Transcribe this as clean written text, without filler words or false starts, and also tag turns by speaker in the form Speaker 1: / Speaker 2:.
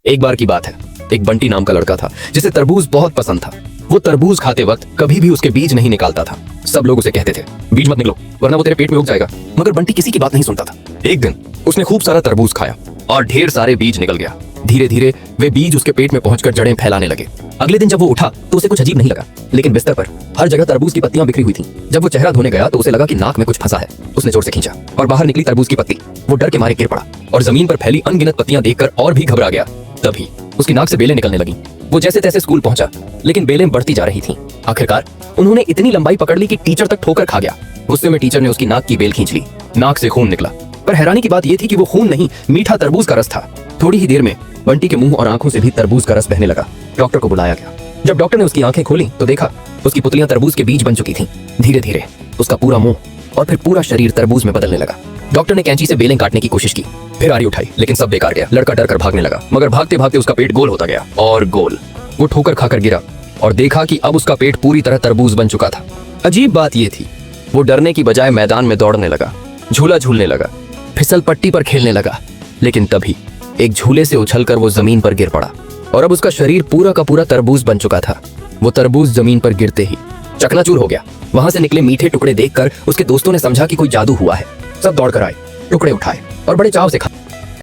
Speaker 1: एक बार की बात है, एक बंटी नाम का लड़का था जिसे तरबूज बहुत पसंद था। वो तरबूज खाते वक्त कभी भी उसके बीज नहीं निकालता था। सब लोग उसे कहते थे, बीज मत निकलो वरना वो तेरे पेट में उग जाएगा। मगर बंटी किसी की बात नहीं सुनता था। एक दिन उसने खूब सारा तरबूज खाया और ढेर सारे बीज निकल गया। धीरे धीरे वे बीज उसके पेट में पहुंचकर जड़ें फैलाने लगे। अगले दिन जब वो उठा तो उसे कुछ अजीब नहीं लगा, लेकिन बिस्तर पर हर जगह तरबूज की पत्तियां बिखरी हुई थीं। जब वो चेहरा धोने गया तो उसे लगा कि नाक में कुछ फंसा है। उसने जोर से खींचा और बाहर निकली तरबूज की पत्ती। वो डर के मारे गिर पड़ा और जमीन पर फैली अनगिनत पत्तियां देखकर और भी घबरा गया। तभी उसकी नाक से बेलें निकलने लगीं। वो जैसे तैसे स्कूल पहुंचा, लेकिन बेलें बढ़ती जा रही थीं। आखिरकार उन्होंने इतनी लंबाई पकड़ ली कि टीचर तक ठोकर खा गया। गुस्से में टीचर ने उसकी नाक की बेल खींच ली। नाक से खून निकला, पर हैरानी की बात यह थी कि वो खून नहीं, मीठा तरबूज का रस था। थोड़ी ही देर में बंटी के मुंह और आंखों से भी तरबूज का रस बहने लगा। डॉक्टर को बुलाया गया। जब डॉक्टर ने उसकी आंखें खोली तो देखा उसकी पुतलियां तरबूज के बीज बन चुकी थीं। धीरे धीरे उसका पूरा मुंह और फिर पूरा शरीर तरबूज में बदलने लगा। डॉक्टर ने कैंची से बेलें काटने की कोशिश की, फिर आरी उठाई, लेकिन सब बेकार गया। लड़का डर कर भागने लगा, मगर भागते भागते उसका पेट गोल होता गया और गोल। वो ठोकर खाकर गिरा और देखा कि अब उसका पेट पूरी तरह तरबूज बन चुका था। अजीब बात यह थी, वो डरने की बजाय मैदान में दौड़ने लगा, झूला झूलने लगा, फिसल पट्टी पर खेलने लगा। लेकिन तभी एक झूले से उछलकर वो जमीन पर गिर पड़ा और अब उसका शरीर पूरा का पूरा तरबूज बन चुका था। वो तरबूज जमीन पर गिरते ही चकनाचूर हो गया। वहां से निकले मीठे टुकड़े देखकर उसके दोस्तों ने समझा कि कोई जादू हुआ है। सब दौड़कर आए, टुकड़े उठाए और बड़े चाव से खाए।